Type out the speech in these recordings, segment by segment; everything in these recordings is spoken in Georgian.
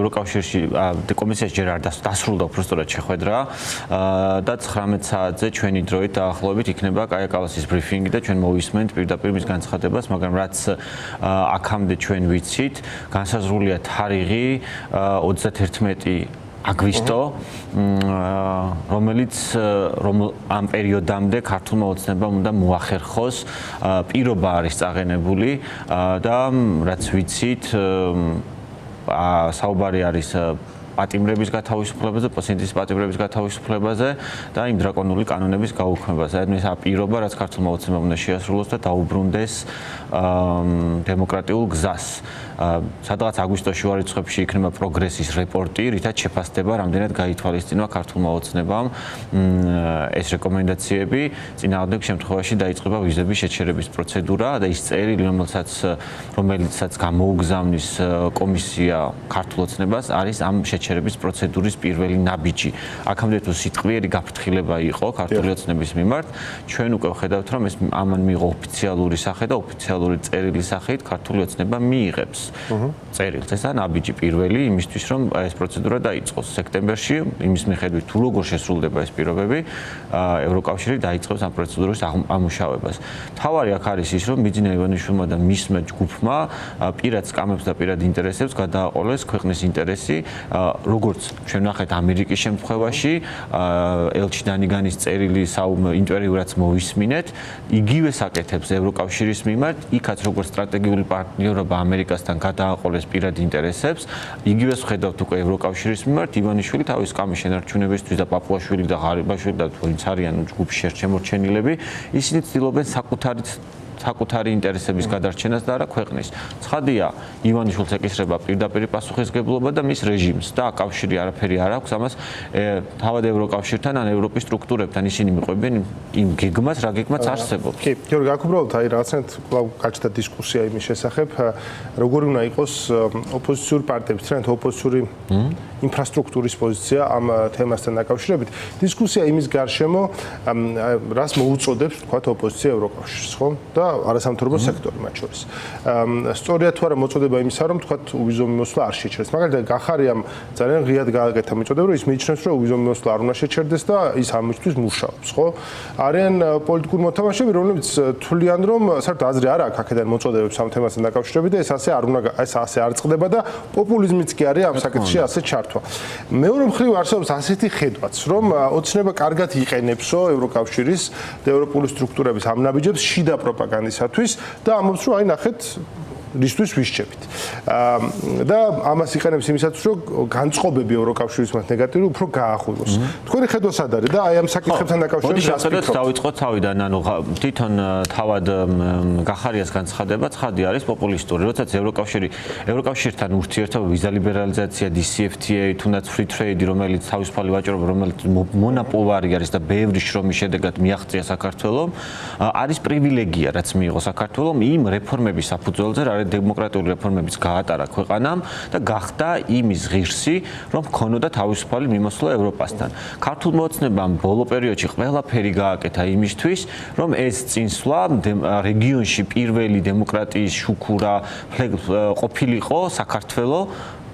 ევროკავშირში კომისიაში ჯერ არ დასრულდა უბრალოდ შეხვედრა და 19 საათზე ჩვენი დროით დაახლოებით იქნება კაია კალასის ბრიფინგი და ჩვენ მოვისმენთ პირდაპირ მის განცხადებას, მაგრამ რაც აქამდე ჩვენ ვიცით, განსაზღვრულია თარიღი 31 აგვისტო, რომელიც ამ პერიოდამდე ქართულმა ოცნებამ უნდა მოახერხოს, პირობა არის წაღენებული და რაც ვიცით, საუბარი არის პატიმრების გათავისუფლებაზე, პაციენტის პატიმრების გათავისუფლებაზე და იმ დრაკონული კანონების გაუქმებაზე. ეს პირობა, რაც ქართულმა ოცნებამ უნდა შეასრულოს და დაუბრუნდეს დემოკრატიულ გზას. სადღაც აგვისტოს შუა რიცხვებში იქნება პროგრესის რეპორტი, რითაც შეფასდება, რამდენად გაითვალისწინვა ქართულმა ოცნებამ ეს რეკომენდაციები. წინააღმდეგ შემთხვევაში დაიწყება ვიზების შეჩერების პროცედურა და ის წერილი, რომელიცაც გამოუგზავნის კომისია ქართულ ოცნებას, არის ამ შეჩერების პროცედურის პირველი ნაბიჯი. აქამდე თუ სიტყვიერი გაფრთხილება იყო ქართული ოცნების მიმართ, ჩვენ უკვე ვხედავთ, რომ ეს ამან მიიღო ოფიციალური სახე და ოფიციალური წერილის სახით ქართული ოცნება მიიღებს წერილს. ესა ნაბიჯი პირველი იმისთვის, რომ ეს პროცედურა დაიწყოს სექტემბერში, იმის მიხედვით თუ როგორ შესრულდება ეს პირობები, ევროკავშირი დაიწყებს ამ პროცედურის ამუშავებას. მთავარი აქ არის ის, რომ მიძინა ივანიშვილმა და მისმა ჯგუფმა პირად სკამებს და პირად ინტერესებს გადააყოლეს ქვეყნის ინტერესი, როგორც ჩვენ ნახეთ ამერიკის შემთხვევაში, ელჩი დანიგანის წერილი ინტერვიურაც მოვისმინეთ, იგივე საკეთებს ევროკავშირის მიმართ, იქაც როგორც სტრატეგიული პარტნიორობა ამერიკასთან გადააყოლეს პირად ინტერესებს, იგივეს ვხედავთ უკვე ევროკავშირის მიმართ, ივანიშვილი თავის სკამის შენარჩუნებისთვის და პაპუაშვილი და ღარიბაშვილი და ვინც არიან ჯგუფში შემორჩენილები, ისინი ცდილობენ საკუთარი ინტერესების გადარჩენას და არა ქვეყნის. ცხადია, ივანიშვილს ეკისრება პირდაპირ პასუხისმგებლობა და მის რეჟიმს და კავშირი არაფერი არ აქვს ამას თავად ევროკავშირთან ან ევროპის სტრუქტურებთან ისინი მიყვებენ იმ გეგმას, რა გეგმაც არსებობს. კი, გიორგი, აქ უბრალოდ რაღაცნაირად კვლავ გაჩნდა დისკუსია იმის შესახებ, როგორი უნდა იყოს ოპოზიციური პარტიების, თუნდაც ოპოზიციური ინფრასტრუქტურის პოზიცია ამ თემასთან დაკავშირებით. დისკუსია იმის გარშემო, რას მოუწოდებს, თქვათ, ოპოზიცია ევროკავშირს, ხო? და არასამთავრობო სექტორი მათ შორის. სწორია თუ არა მოწოდება იმისა, რომ თქვათ უვიზო მიმოსვლა არ შეჩერდეს. მაგალითად, გახარიამ ძალიან ღიად გააკეთა მიწოდება, რომ ის მიიჩნევს, რომ უვიზო მიმოსვლა არ უნდა შეჩერდეს და ის ამისთვის მუშაობს, ხო? არიან პოლიტიკური მოთამაშეები, რომლებიც თვლიან, რომ საერთოდ აზრი არ აქვს აქედან მოწოდებებს ამ თემასთან დაკავშირებით და ეს ასე არ წყდება და პოპულიზმიც კი არის ამ საკითხში ასე ჩართვა. მეორე მხრივ არსებობს ასეთი ხედვაც, რომ ოცნება კარგად იყენებსო ევროკავშირის და ევროპული სტრუქტურების ამ ნაბიჯებს შიდა პროპაგანდისათვის და ამბობს, რომ აი ნახეთ რისთვის ვისჩებით. და ამას იყენებს იმისათვის, რომ განწყობები ევროკავშირის მათ ნეგატიური უფრო გაახულოს. თქვენი ხედვა სად არის და აი ამ საკითხებთან დაკავშირებით რას ფიქრობთ? დავიწყოთ თავიდან, ანუ თვითონ თავად გახარიას განცხადება ცხადი არის პოპულისტური. როდესაც ევროკავშირთან ურთიერთობა, ვიზა ლიბერალიზაცია, DCFTA, თუნდაც free trade, რომელიც თავისუფალი ვაჭრობა, რომელიც მონოპოლარი არის და ბევრი შრომის შედეგად მიაღწია საქართველოს, არის პრივილეგია, რაც მიიღო საქართველოს იმ რეფორმების საფუძველზე, დემოკრატიული რეფორმების გაატარა ქვეყანამ და გახდა იმის ღირსი, რომ ქონოდა თავისუფალი მიმოსვლა ევროპასთან. ქართულმა ოცნებამ ბოლო პერიოდში ყველაფერი გააკეთა იმისთვის, რომ ეს წინსვლა რეგიონში პირველი დემოკრატიის შუქურა ყოფილიყო საქართველოს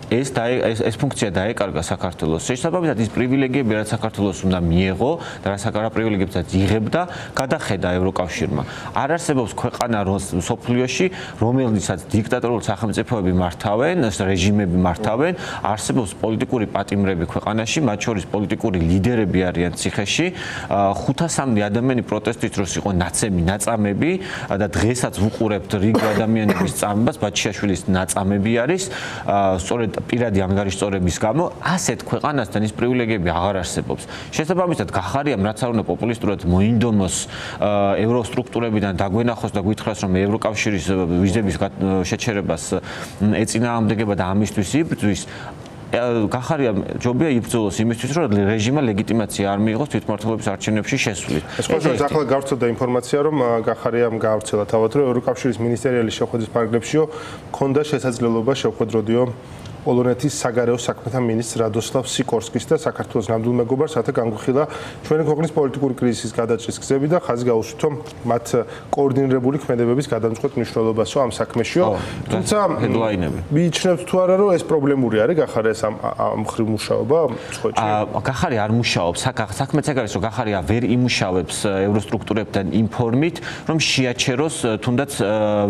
ეს ფუნქცია დაეკარგა საქართველოს. შესაბამისად ის პრივილეგიები, რაც საქართველოს უნდა მიეღო და რა პრივილეგიებსაც იღებდა, გადახედა ევროკავშირმა. არ არსებობს ქვეყანა მსოფლიოში, რომელიცაც დიქტატორული სახელმწიფოები მართავენ, რეჟიმები მართავენ, არსებობს პოლიტიკური პატიმრები ქვეყანაში, მათ შორის პოლიტიკური ლიდერები არიან ციხეში, 500-მდე ადამიანი პროტესტით დროს იყო ნაცემი, ნაწამები და დღესაც ვუყურებთ რიგი ადამიანების წამებას, ბაჩიაშვილის ნაწამები არის, სწორედ პირადი ანგარიშწორების გამო ასეთ ქვეყანასთან ის პრივილეგიები აღარ არსებობს. შესაბამისად, გახარიამ რაც არ უნდა პოპულისტურად მოინდომოს ევროსტრუქტურებიდან დაგვენახოს და გითხრას, რომ ევროკავშირის ვიზების შეჩერებას ეწინააღმდეგება და ამისთვის იბრძვის, გახარიამ ჯობია იბრძოლოს იმისთვის, რომ რეჟიმმა ლეგიტიმაცია არ მიიღოს თვითმმართველობის არჩევნებში შესვლით. ეს ყოველთვის ახლა გავრცელდა ინფორმაცია, რომ გახარიამ გაავრცელა თავად, რომ ევროკავშირის მინისტერიალის შეხვედრის პარაგრაფშიო ქონდა შესაძლებლობა შეხვედროდიო პოლონეთის საგარეო საქმეთა მინისტრ რადოსლავ სიკორსკის და საქართველოს ნამდვილ მეგობარს, რათა განგვიხილა ჩვენი ქვეყნის პოლიტიკური კრიზისის გადაჭრის გზები და ხაზი გაუსვithო მათ კოორდინირებული ქმედებების გადამწყვეტ მნიშვნელობასო ამ საქმეშიო. თუმცა მიიჩნევთ თუ არა რომ ეს პრობლემური არის გახარიას ამ ხრივ მუშაობა მსხვერპლი? გახარი არ მუშაობს. საქმეც ეგ არის რომ გახარია ვერ იმუშავებს ევროსტრუქტურებთან ინფორმით, რომ შეაჩეროს თუნდაც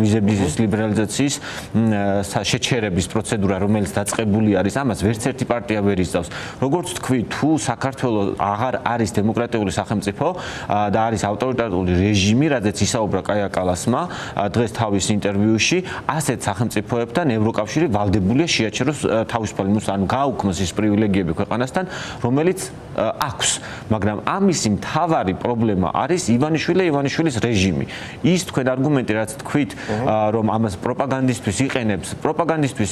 ვიზების ლიბერალიზაციის შეჩერების პროცედურა, რომელიც დაწყებული არის, ამას ვერც ერთი პარტია ვერ იზავს. როგორც თქვი, თუ საქართველოს აღარ არის დემოკრატიული სახელმწიფო და არის ავტორიტარული რეჟიმი, რადგან ისაუბრა კაია კალასმა დღეს თავის ინტერვიუში, ასეთ სახელმწიფოებთან ევროკავშირი ვალდებულია შეაჩეროს თავისუფალი ანუ გააუქმოს ის პრივილეგიები ქვეყანასთან, რომელიც აქვს. მაგრამ ამისი მთავარი პრობლემა არის ივანიშვილის რეჟიმი. ის თქვენ არგუმენტი რაც თქვით, რომ ამას პროპაგანდისტვის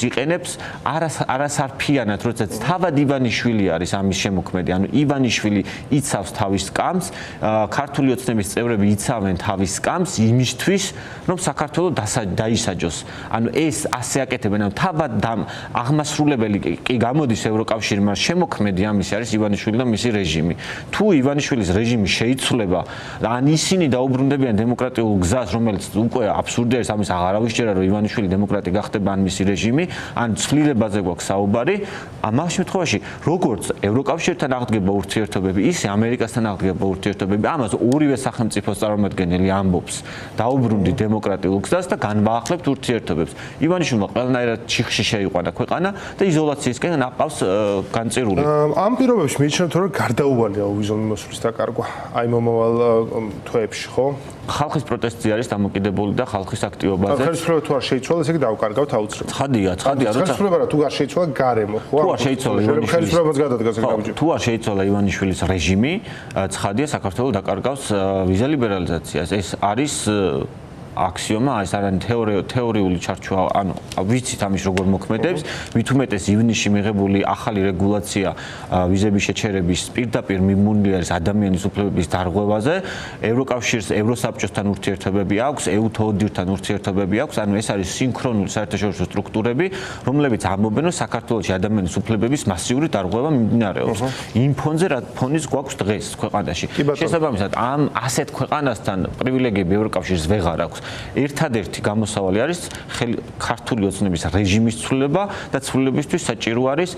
იყენებს არასარფიანად, როდესაც თავად ივანიშვილი არის ამის შემოქმედი. ანუ ივანიშვილი იცავს თავის სკამს, ქართული ოცნების წევრები იცავენ თავის სკამს იმისთვის, რომ საქართველოს დაისაჯოს. ანუ ეს ასე აკეთებენ, ანუ თავად აღმასრულებელი კი გამოდის ევროკავშირი, მაგრამ შემოქმედი ამის არის ივანიშვილი და მისი რეჟიმი. თუ ივანიშვილის რეჟიმი შეიცვლება, ან ისინი დაუბრუნდებიან დემოკრატიულ გზას, რომელიც უკვე აბსურდი არის, ამის აღარავის ჯერა რომ ივანიშვილი დემოკრატი გახდება ან მისი რეჟიმი, ან ცვლილებაზე გვაქვს საუბარი, ამ შემთხვევაში როგორც ევროკავშირთან აღდგება ურთიერთობები, ისე ამერიკასთან აღდგება ურთიერთობები, ამას ორივე სახელმწიფოს წარმომადგენელი ამბობს. დაუბრუნდი დემოკრატიულ გზას და განვაახლებთ ურთიერთობებს. ივანიშვილმა ყველანაირად ჩიხში შეიყვანა ქვეყანა და იზოლაციისკენ აყავს განწირული. ამ პირობებში მიიჩნევთ რომ გარდაუვალია ვიზო მიმოსვლის დაკარგვა აი მომავალ თვეებში, ხო? ხალხის პროტესტი არის დამოკიდებული და ხალხის აქტივობაზე. ხელისუფლება თუ არ შეიცვალა, ესე იგი დავკარგავთ აუცილებლად. ცხადია, როცა ხელისუფლება თუ არ შეიცვალა გარემო, ხო? თუ არ შეიცვალა ხელისუფლებაც გადადგა საკამჯი. თუ არ შეიცვალა ივანიშვილის რეჟიმი, ცხადია საქართველოს დაკარგავს ვიზა ლიბერალიზაციას. ეს არის აქსიომა, ეს არის თეორიული ჩარჩოა, ანუ ვიცით ამის როგორ მოქმედებს, მით უმეტეს ივნისში მიღებული ახალი რეგულაცია ვიზების შეჩერების პირდაპირ მიმუნული არის ადამიანის უფლებების დარღვევაზე, ევროკავშირს, ევროსაბჭოსთან ურთიერთობები აქვს, EU-თოდირთან ურთიერთობები აქვს, ანუ ეს არის სინქრონული საერთაშორისო სტრუქტურები, რომლებიც ამბობენ, რომ საქართველოში ადამიანის უფლებების მასიური დარღვევა მიმდინარეობს. იმ ფონზე რა ფონის გვაქვს დღეს ქვეყანაში. შესაბამისად, ამ ასეთ ქვეყანასთან პრივილეგიები ევროკავშირს ვეღარ აქვს. ერთადერთი გამოსავალი არის ქართული ოცნების რეჟიმის ცვლილება და ცვლილებისთვის საჭირო არის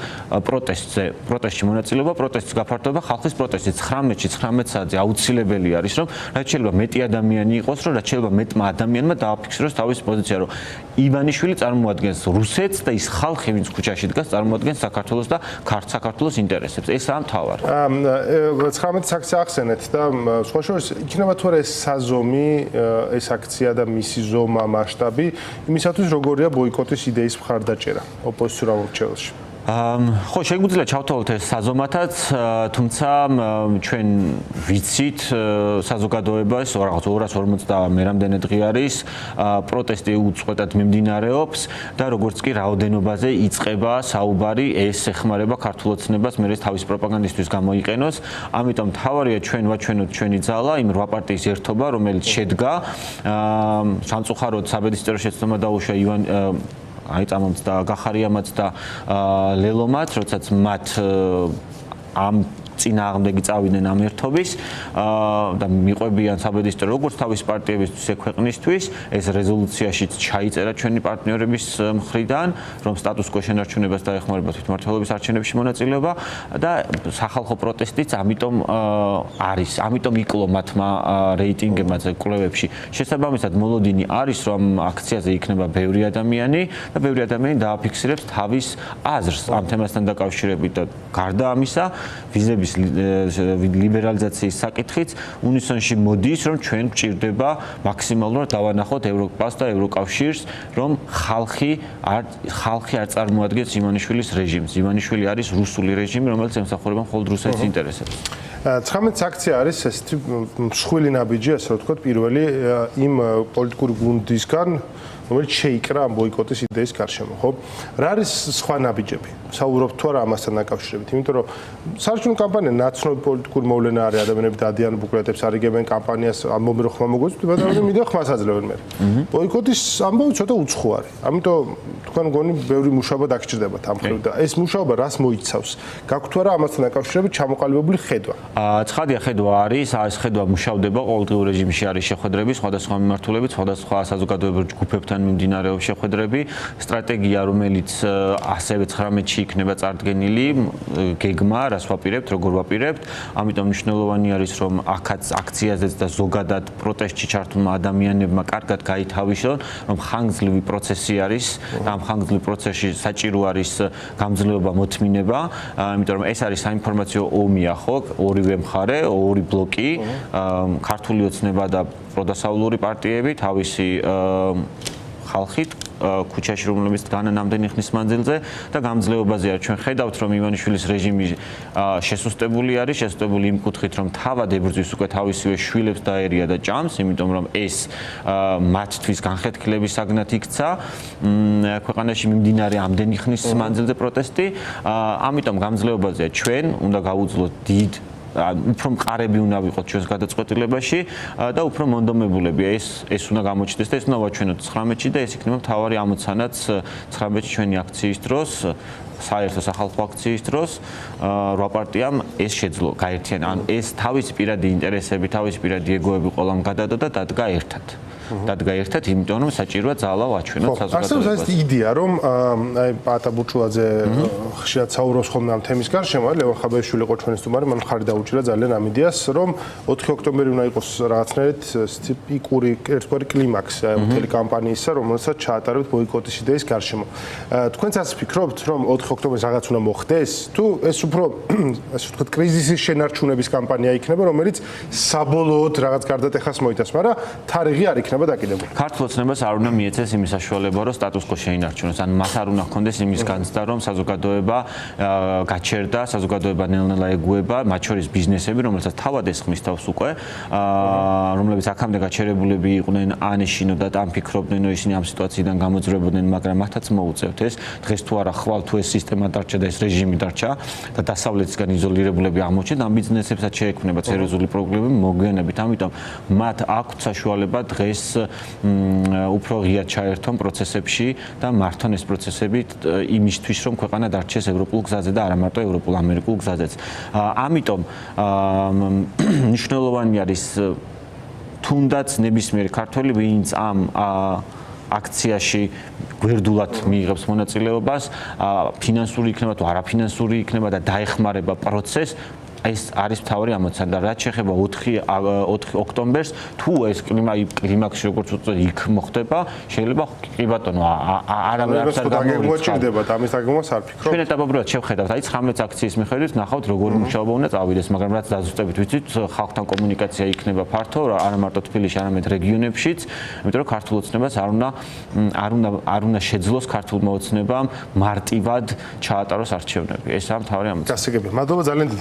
პროტესტში მონაწილეობა, პროტესტის გაფართოება, ხალხის პროტესტი 19-ში 19 საათზე აუცილებელი არის, რომ რაც შეიძლება მეტი ადამიანი იყოს, რომ რაც შეიძლება მეტმა ადამიანმა დააფიქსიროს თავის პოზიცია, რომ ივანიშვილი წარმოადგენს რუსეთს და ის ხალხი, ვინც ქუჩაში დგას, წარმოადგენს საქართველოს და საქართველოს ინტერესებს. ესაა მთავარი. 19 აქცია ახსენეთ და სხვა შორის იქნება თუ არა ეს საზომი, ეს აქცია და მისი ზომა, მასშტაბი, იმისათვის როგორია ბოიკოტის იდეის მხარდაჭერა ოპოზიციურ ამორჩეველში. ხო, შეგვიძლია ჩავთვალოთ ეს საზომათაც, თუმცა ჩვენ ვიცით საზოგადოებას რაღაც 250 მერამდენე დღე არის პროტესტი უწყვეტად მიმდინარეობს და როგორც კი რაოდენობაზე იწყება საუბარი, ეს ეხმარება ქართულ ოცნებას მე თავის პროპაგანდისტვის გამოიყენოს. ამიტომ მთავარია ჩვენ ვაჩვენოთ ჩვენი ძალა, იმ 8 პარტიის ერთობა, რომელიც შედგა სამწუხაროდ საბედისწერო შეცდომა დაუშვა აი წამომც და გახარიამაც და ლელომაც, როდესაც მათ ამ წინააღმდეგი წავიდნენ ამ ერთობის და მიყვებიან საბედისწერო როგორც თავის პარტიებისთვის, ისე ქვეყნისთვის, ეს რეზოლუციაშიც ჩაიწერა ჩვენი პარტნიორების მხრიდან, რომ სტატუს-კვო შენარჩუნებას დაეხმარება თვითმმართველობის არჩევნებში მონაწილეობა და სახალხო პროტესტიც ამიტომ არის, ამიტომ იკლო მათმა რეიტინგებმაც კვლევებში. შესაბამისად, მოლოდინი არის, რომ აქციაზე იქნება ბევრი ადამიანი და ბევრი ადამიანი დააფიქსირებს თავის აზრს ამ თემასთან დაკავშირებით და გარდა ამისა, ვიზების ლიბერალიზაციის საკითხიც უნისონში მოდის, რომ ჩვენ გვჭირდება მაქსიმალურად დავანახოთ ევროპას და ევროკავშირს, რომ ხალხი არ წარმოადგენს ივანიშვილის რეჟიმს. ივანიშვილი არის რუსული რეჟიმი, რომელიც ემსახურება მხოლოდ რუსეთის ინტერესებს. 19 აქცია არის ესეთი მსხვილი ნაბიჯი, ასე რომ ვთქვათ, პირველი იმ პოლიტიკური გუნდისგან, რომელიც შეიკრა ამ ბოიკოტის იდეის გარშემო, ხო? რა არის სხვა ნაბიჯები? საუბრობთ თუ არა ამასთან დაკავშირებით, იმიტომ რომ საარჩევნო კამპანია ნაცნობი პოლიტიკური მოვლენა არის, ადამიანები დადიან ბუკლეტებს, არიგებენ კამპანიას, ამბობენ რომ ხმა მოგვეწვდება და მიდიან ხმას აძლევენ მე. ბოიკოტის ამბავი ცოტა უცხო არის. ამიტომ თქვენ გონი ბევრი მუშაობა დაგჭირდებათ ამ ხრივ და ეს მუშაობა რას მოიცავს? გაქვთ თუ არა ამასთან დაკავშირებით ჩამოყალიბებული ხედვა? ცხადია ხედვა არის, ეს ხედვა მუშავდება ყოველდღიურ რეჟიმში არის შეხვედრები, სხვადასხვა მიმართულებით, სხვადასხვა საზოგადოებრივ ჯგუფებთან მიმდინარეობს შეხვედრები, სტრატეგია, რომელიც ასევე 19-ში იქნება წარდგენილი, გეგმა, რას ვაპირებთ, როგორ ვაპირებთ, ამიტომ მნიშვნელოვანი არის, რომ აქაც აქციაზეც და ზოგადად პროტესტში ჩართულმა ადამიანებმა კარგად გაითავისონ, რომ ხანგრძლივი პროცესი არის და ამ ხანგრძლივ პროცესში საჭირო არის გამძლეობა, მოთმინება, იმიტომ რომ ეს არის საინფორმაციო ომია, ხო, ორივე მხარე, ორი ბლოკი, ქართული ოცნება და პროდასავლური პარტიები თავისი ხალხით ქუჩაში რომლებიც დგანან ამდენი ხნის მანძილზე და გამძლეობაზე არ ჩვენ ხედავთ რომ ივანიშვილის რეჟიმი შესუსტებული არის, შესუსტებული იმ კუთხით რომ თავად ებრძვის უკვე თავისივე შვილებს დაერია და ჭამს, იმიტომ რომ ეს მათთვის განხეთქილების საგნად იქცა ქვეყანაში მიმდინარე ამდენი ხნის მანძილზე პროტესტი, ამიტომ გამძლეობაზე ჩვენ უნდა გავუძლოთ დიდ უფრო მყარები უნდა ვიყოთ ჩვენს გადაწყვეტილებაში და უფრო მონდომებულები. ეს უნდა გამოჩნდეს და ეს უნდა ვაჩვენოთ 19-ში და ეს იქნება მთავარი ამოცანაც 19-ში ჩვენი აქციის დროს, საერთო სახალხო აქციის დროს 8 პარტიამ ეს შეძლო გაერთიანა. ანუ ეს თავისი პირადი ინტერესები, თავისი პირადი ეგოები ყველამ გადადო და დადგა ერთად. დადგა ერთად, იმიტომ რომ საჭიროა ძალა ვაჩვენოთ საზოგადოებას. არსებობს ეს იდეა, რომ აი პატა ბურჭულაძე ხშირად საუბრობს ხოლმე ამ თემის გარშემო, ლევან ხაბაიშვილი იყო ჩვენი სტუმარი, მან ხარი დაუჭირა ძალიან ამ იდეას, რომ 4 ოქტომბერი უნდა იყოს რაღაცნაირად პიკური ერთგვარი კლიმაქსი აი მთელი კამპანიისა, რომელსაც ჩაატარებთ ბოიკოტის იდეის გარშემო. თქვენც ასე ფიქრობთ, რომ 4 ოქტომბერს რაღაც უნდა მოხდეს, თუ ეს უფრო ასე ვთქვათ კრიზისის შენარჩუნების კამპანია იქნება, რომელიც საბოლოოდ რაღაც გარდატეხას მოიტანს, მაგრამ თარიღი არ იქნება დაკიდებული. ქართულ ოცნებას არ უნდა მიეცეს იმის საშუალება, რომ სტატუს-კვო შეინარჩუნოს. ან მას არ უნდა ჰქონდეს იმის განცდა, რომ საზოგადოება გაჩერდა, საზოგადოება ნელ-ნელა ეგუება, მათ შორის ბიზნესები, რომელსაც თავად ესხმის თავს უკვე, რომლებიც აქამდე გაჩერებულები იყვნენ, ან ეშინოდათ, ან ფიქრობდნენ, რომ ისინი ამ სიტუაციიდან გამოძვრებოდნენ, მაგრამ მათაც მოუწევთ ეს. დღეს თუ არა ხვალ თუ ეს სისტემა დარჩა და ეს რეჟიმი დარჩა და დასავლეთისგან იზოლირებულები აღმოჩნდნენ, ამ ბიზნესებსაც შეექმნება სერიოზული პრობლემები მოგვიანებით. ამიტომ მათ აქვთ საშუალება დღეს უფრო ღიად ჩაერთონ პროცესებში და მართონ ეს პროცესები იმისთვის, რომ ქვეყანა დარჩეს ევროპულ გზაზე და არა მარტო ევროპულ-ამერიკულ გზაზეც. ამიტომ მნიშვნელოვანი არის თუნდაც ნებისმიერი ქართველი, ვინც ამ აქციაში გვერდულად მიიღებს მონაწილეობას, ფინანსური იქნება თუ არაფინანსური იქნება და დაეხმარება პროცესს, ეს არის მთავარი ამოცანა და რაც შეეხება 4 ოქტომბერს, თუ ეს კლიმაქსი როგორც უწოდეს იქ მოხდება, შეიძლება კი ბატონო, არამედ არ გამოგვაჭირდებათ ამის დაგმოს არ ფიქრობ. ჩვენ ეტაპობრივად შევხედავთ, აი 19 აქციის მიხედვით ნახავთ როგორი მუშაობა უნდა წავიდეს, მაგრამ რაც დაზუსტებით ვიცით, ხალხთან კომუნიკაცია იქნება ფართო, არა მარტო თბილისში, არამედ რეგიონებშიც, იმიტომ რომ ქართულ ოცნებას არ უნდა შეძლოს ქართულმა ოცნებამ მარტივად ჩაატაროს არჩევნები. ეს ამ მთავარი ამოცანა. გასაგებია. მადლობა ძალიან.